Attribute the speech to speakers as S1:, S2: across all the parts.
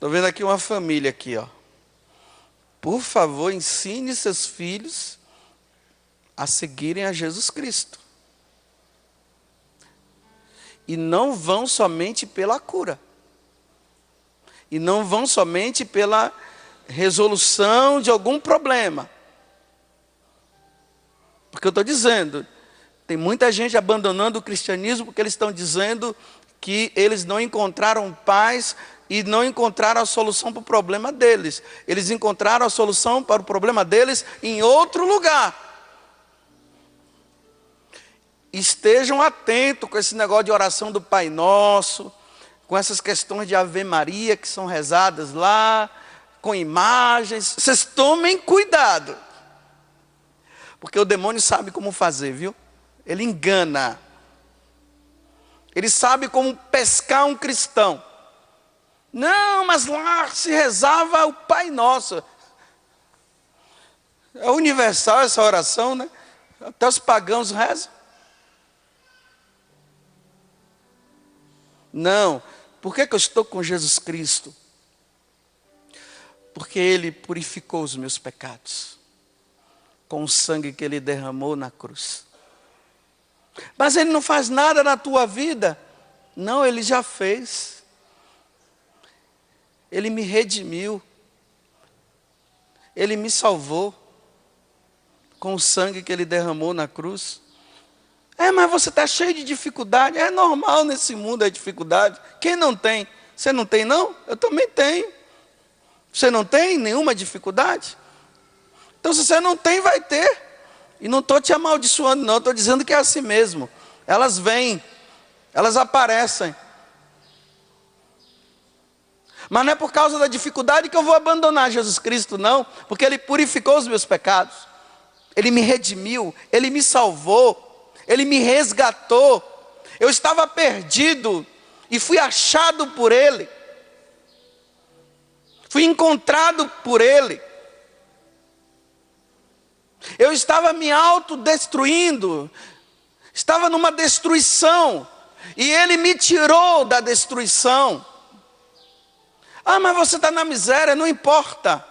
S1: Estou vendo aqui uma família aqui, ó. Por favor, ensine seus filhos a seguirem a Jesus Cristo. E não vão somente pela cura. E não vão somente pela resolução de algum problema. Porque eu estou dizendo, tem muita gente abandonando o cristianismo porque eles estão dizendo que eles não encontraram paz e não encontraram a solução para o problema deles. Eles encontraram a solução para o problema deles em outro lugar. Estejam atentos com esse negócio de oração do Pai Nosso, com essas questões de Ave Maria que são rezadas lá, com imagens. Vocês tomem cuidado. Porque o demônio sabe como fazer, viu? Ele engana. Ele sabe como pescar um cristão. Não, mas lá se rezava o Pai Nosso. É universal essa oração, né? Até os pagãos rezam. Não. Por que eu estou com Jesus Cristo? Porque Ele purificou os meus pecados. Com o sangue que Ele derramou na cruz. Mas Ele não faz nada na tua vida. Não, Ele já fez. Ele me redimiu. Ele me salvou. Com o sangue que Ele derramou na cruz. Mas você está cheio de dificuldade. É normal nesse mundo a dificuldade. Quem não tem? Você não tem não? Eu também tenho. Você não tem nenhuma dificuldade? Então se você não tem, vai ter. E não estou te amaldiçoando não, estou dizendo que é assim mesmo. Elas vêm, elas aparecem. Mas não é por causa da dificuldade que eu vou abandonar Jesus Cristo não. Porque Ele purificou os meus pecados. Ele me redimiu, Ele me salvou. Ele me resgatou. Eu estava perdido e fui achado por Ele. Fui encontrado por Ele. Eu estava me autodestruindo. Estava numa destruição. E Ele me tirou da destruição. Mas você está na miséria, não importa.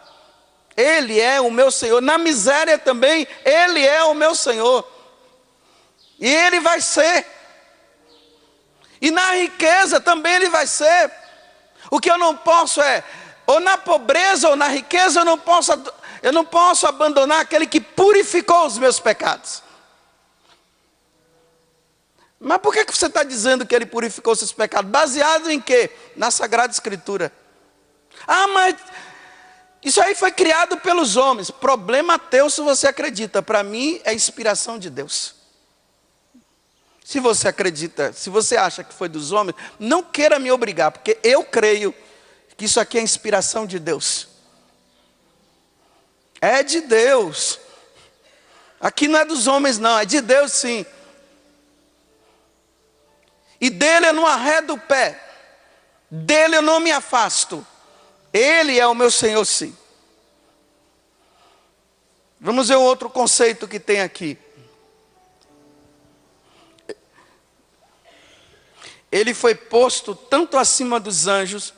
S1: Ele é o meu Senhor. Na miséria também, Ele é o meu Senhor. E Ele vai ser. E na riqueza também Ele vai ser. O que eu não posso é, ou na pobreza ou na riqueza, eu não posso abandonar aquele que purificou os meus pecados. Mas por que você está dizendo que Ele purificou os seus pecados? Baseado em quê? Na Sagrada Escritura. Mas isso aí foi criado pelos homens. Problema teu se você acredita. Para mim é inspiração de Deus. Se você acredita, se você acha que foi dos homens, não queira me obrigar, porque eu creio que isso aqui é inspiração de Deus. É de Deus. Aqui não é dos homens não, é de Deus sim. E dele eu não arredo o pé. Dele eu não me afasto. Ele é o meu Senhor sim. Vamos ver um outro conceito que tem aqui. Ele foi posto tanto acima dos anjos,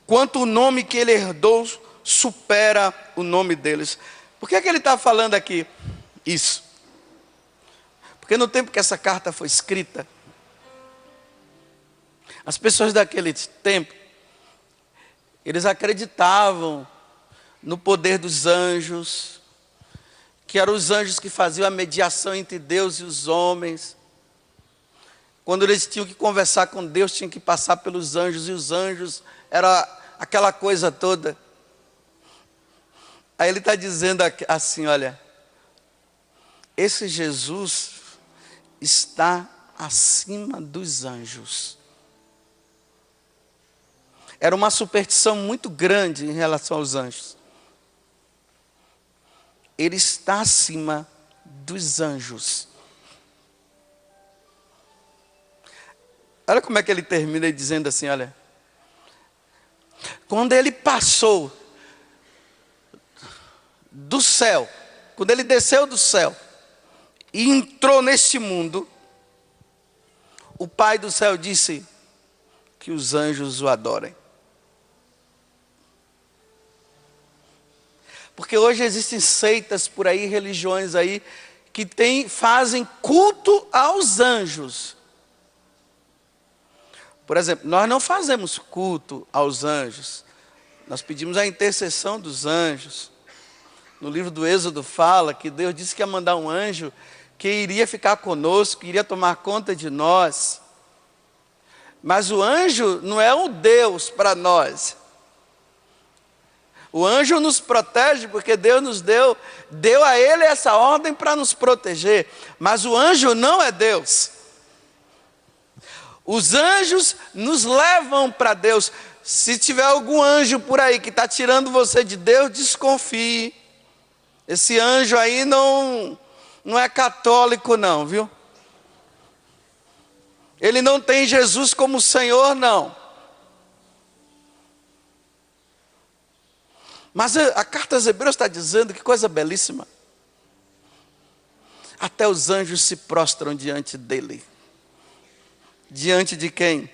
S1: quanto o nome que ele herdou supera o nome deles. Por que ele está falando aqui isso? Porque no tempo que essa carta foi escrita, as pessoas daquele tempo, eles acreditavam no poder dos anjos, que eram os anjos que faziam a mediação entre Deus e os homens. Quando eles tinham que conversar com Deus, tinham que passar pelos anjos, e os anjos, era aquela coisa toda. Aí ele está dizendo assim, olha, esse Jesus está acima dos anjos. Era uma superstição muito grande em relação aos anjos. Ele está acima dos anjos. Olha como é que ele termina dizendo assim, olha. Quando ele passou do céu, quando ele desceu do céu e entrou neste mundo, o Pai do céu disse que os anjos o adorem. Porque hoje existem seitas por aí, religiões aí, que fazem culto aos anjos. Por exemplo, nós não fazemos culto aos anjos. Nós pedimos a intercessão dos anjos. No livro do Êxodo fala que Deus disse que ia mandar um anjo que iria ficar conosco, que iria tomar conta de nós. Mas o anjo não é um Deus para nós. O anjo nos protege porque Deus nos deu a ele essa ordem para nos proteger. Mas o anjo não é Deus. Os anjos nos levam para Deus. Se tiver algum anjo por aí que está tirando você de Deus, desconfie. Esse anjo aí não é católico não, viu? Ele não tem Jesus como Senhor, não. Mas a carta aos Hebreus está dizendo, que coisa belíssima. Até os anjos se prostram diante dele. Diante de quem?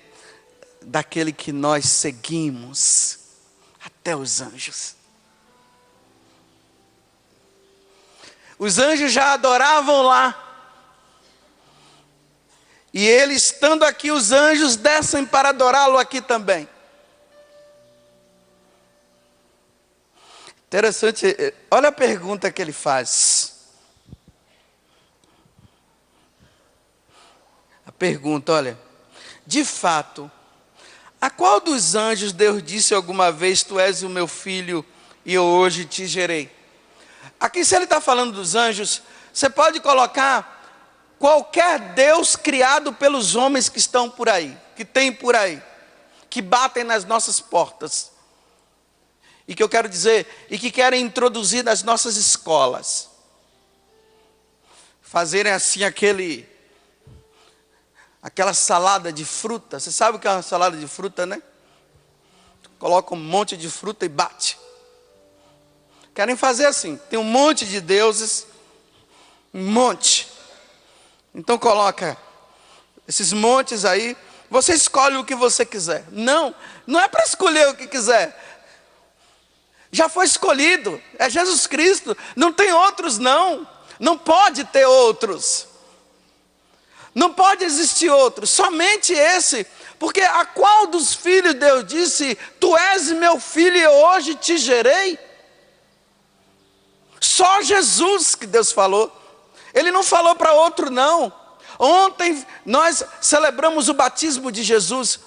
S1: Daquele que nós seguimos. Até os anjos. Os anjos já adoravam lá. E ele estando aqui, os anjos descem para adorá-lo aqui também. Interessante, olha a pergunta que ele faz. A pergunta, olha. De fato, a qual dos anjos Deus disse alguma vez, tu és o meu filho e eu hoje te gerei? Aqui, se ele está falando dos anjos, você pode colocar qualquer Deus criado pelos homens que estão por aí, que tem por aí, que batem nas nossas portas. E que eu quero dizer, e que querem introduzir nas nossas escolas. Fazerem assim aquela salada de fruta. Você sabe o que é uma salada de fruta, né? Coloca um monte de fruta e bate. Querem fazer assim, tem um monte de deuses, um monte. Então coloca esses montes aí, você escolhe o que você quiser. Não é para escolher o que quiser. Já foi escolhido, é Jesus Cristo, não tem outros não pode ter outros. Não pode existir outros, somente esse. Porque a qual dos filhos Deus disse, tu és meu filho e eu hoje te gerei? Só Jesus que Deus falou. Ele não falou para outro não. Ontem nós celebramos o batismo de Jesus.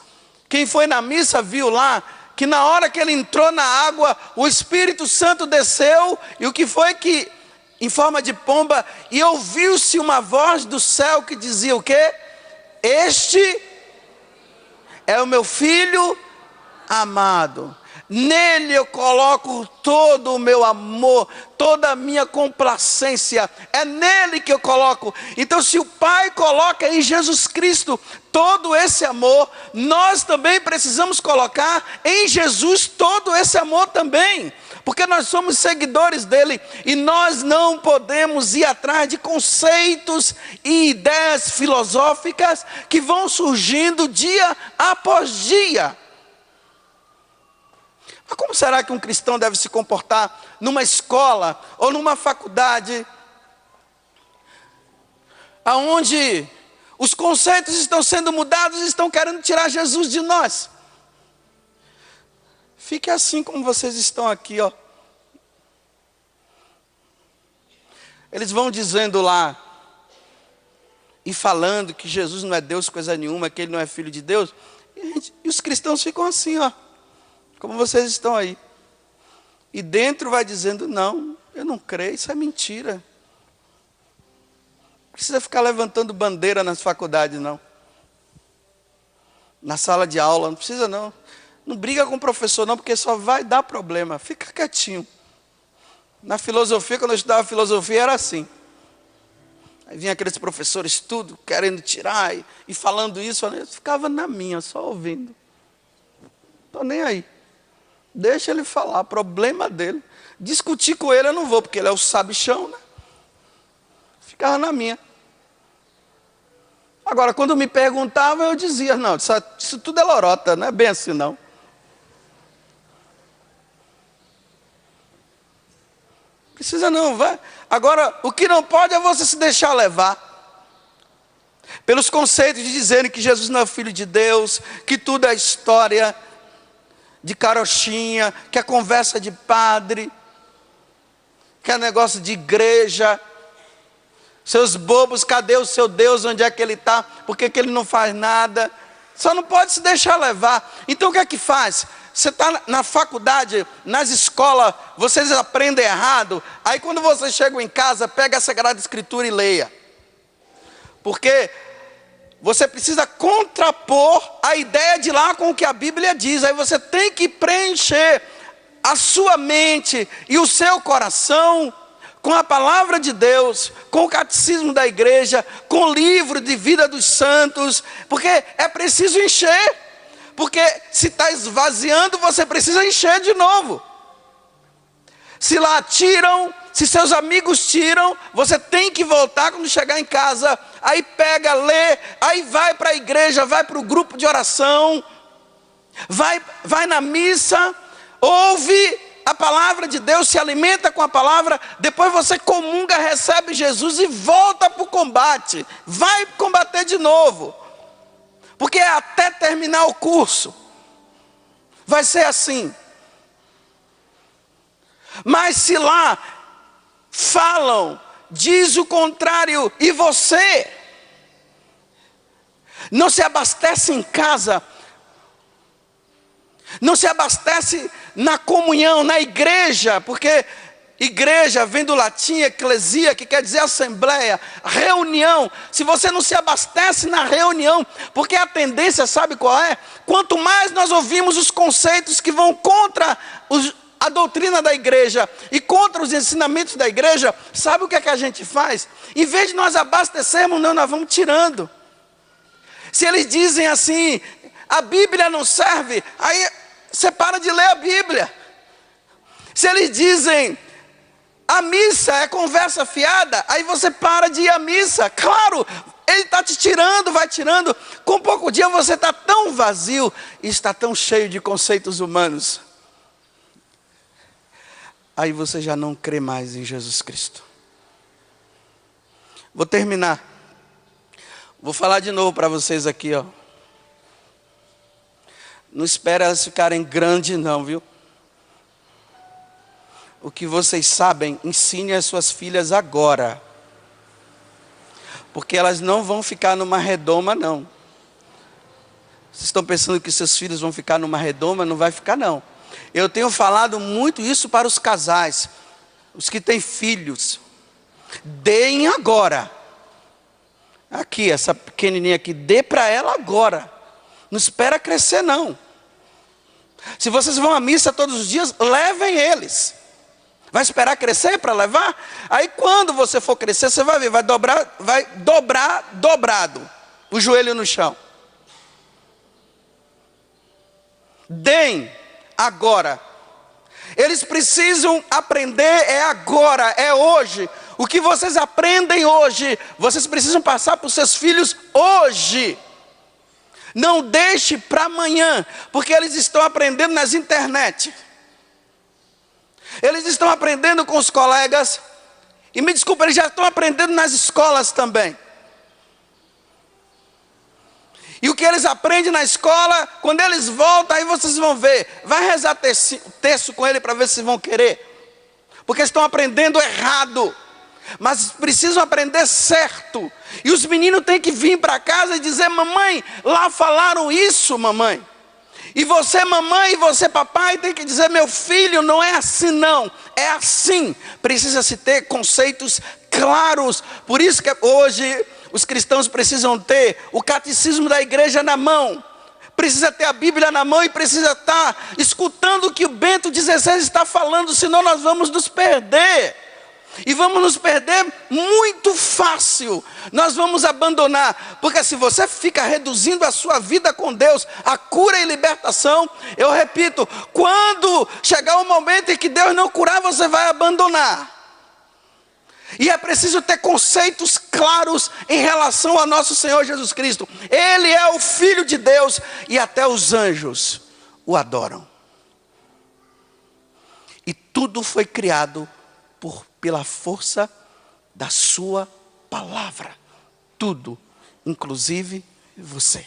S1: Quem foi na missa viu lá que na hora que ele entrou na água, o Espírito Santo desceu, e o que foi que, em forma de pomba, e ouviu-se uma voz do céu que dizia o quê? Este é o meu filho amado. Nele eu coloco todo o meu amor, toda a minha complacência, é nele que eu coloco. Então se o Pai coloca em Jesus Cristo todo esse amor, nós também precisamos colocar em Jesus todo esse amor também. Porque nós somos seguidores dele e nós não podemos ir atrás de conceitos e ideias filosóficas que vão surgindo dia após dia. Mas como será que um cristão deve se comportar numa escola ou numa faculdade aonde os conceitos estão sendo mudados e estão querendo tirar Jesus de nós? Fique assim como vocês estão aqui, ó. Eles vão dizendo lá e falando que Jesus não é Deus coisa nenhuma, que ele não é filho de Deus. E os cristãos ficam assim, ó, como vocês estão aí. E dentro vai dizendo, não, eu não creio, isso é mentira. Não precisa ficar levantando bandeira nas faculdades, não. Na sala de aula, não precisa não. Não briga com o professor não, porque só vai dar problema. Fica quietinho. Na filosofia, quando eu estudava filosofia, era assim. Aí vinha aqueles professores tudo, querendo tirar e falando isso. Eu ficava na minha, só ouvindo. Estou nem aí. Deixa ele falar, problema dele. Discutir com ele eu não vou, porque ele é o sabichão, né? Ficava na minha. Agora, quando me perguntavam, eu dizia, não, isso tudo é lorota, não é bem assim não. Precisa não, vai. Agora, o que não pode é você se deixar levar pelos conceitos de dizerem que Jesus não é o Filho de Deus, que tudo é história de carochinha, que é conversa de padre, que é negócio de igreja. Seus bobos, cadê o seu Deus? Onde é que ele está? Por que ele não faz nada? Só não pode se deixar levar. Então o que é que faz? Você está na faculdade, nas escolas, vocês aprendem errado. Aí quando vocês chegam em casa, pega a Sagrada Escritura e leia. Porque você precisa contrapor a ideia de lá com o que a Bíblia diz. Aí você tem que preencher a sua mente e o seu coração com a palavra de Deus, com o catecismo da igreja, com o livro de vida dos santos. Porque é preciso encher. Porque se está esvaziando, você precisa encher de novo. Se lá tiram, se seus amigos tiram, você tem que voltar quando chegar em casa. Aí pega, lê, aí vai para a igreja, vai para o grupo de oração, vai na missa, ouve a palavra de Deus, se alimenta com a palavra. Depois você comunga, recebe Jesus e volta para o combate. Vai combater de novo. Porque é até terminar o curso. Vai ser assim. Mas se lá falam, diz o contrário, e você não se abastece em casa, não se abastece na comunhão, na igreja, porque igreja vem do latim eclesia, que quer dizer assembleia, reunião. Se você não se abastece na reunião, porque a tendência, sabe qual é? Quanto mais nós ouvimos os conceitos que vão contra a doutrina da igreja e contra os ensinamentos da igreja, sabe o que é que a gente faz? Em vez de nós abastecermos, não, nós vamos tirando. Se eles dizem assim, a Bíblia não serve, aí você para de ler a Bíblia. Se eles dizem, a missa é conversa fiada, aí você para de ir à missa. Claro, ele está te tirando, vai tirando. Com pouco dia você está tão vazio e está tão cheio de conceitos humanos. Aí você já não crê mais em Jesus Cristo. Vou terminar. Vou falar de novo para vocês aqui, ó. Não espera elas ficarem grandes não, viu? O que vocês sabem, ensine as suas filhas agora. Porque elas não vão ficar numa redoma, não. Vocês estão pensando que seus filhos vão ficar numa redoma? Não vai ficar, não. Eu tenho falado muito isso para os casais. Os que têm filhos. Deem agora. Aqui, essa pequenininha aqui, dê para ela agora. Não espera crescer, não. Se vocês vão à missa todos os dias, levem eles. Vai esperar crescer para levar? Aí quando você for crescer, você vai ver, vai dobrar dobrado o joelho no chão. Deem agora. Eles precisam aprender, é agora, é hoje. O que vocês aprendem hoje, vocês precisam passar para os seus filhos hoje. Não deixe para amanhã, porque eles estão aprendendo nas internet. Eles estão aprendendo com os colegas. E me desculpa, eles já estão aprendendo nas escolas também. E o que eles aprendem na escola, quando eles voltam, aí vocês vão ver. Vai rezar terço com ele para ver se vão querer. Porque estão aprendendo errado. Mas precisam aprender certo. E os meninos têm que vir para casa e dizer, mamãe, lá falaram isso, mamãe. E você, mamãe, e você, papai, tem que dizer, meu filho, não é assim não, é assim. Precisa-se ter conceitos claros. Por isso que hoje os cristãos precisam ter o catecismo da igreja na mão. Precisa ter a Bíblia na mão e precisa estar escutando o que o Bento XVI está falando, senão nós vamos nos perder. E vamos nos perder muito fácil. Nós vamos abandonar. Porque se você fica reduzindo a sua vida com Deus a cura e libertação, eu repito, quando chegar o momento em que Deus não curar, você vai abandonar. E é preciso ter conceitos claros em relação ao nosso Senhor Jesus Cristo. Ele é o Filho de Deus e até os anjos o adoram. E tudo foi criado pela força da sua palavra. Tudo, inclusive você.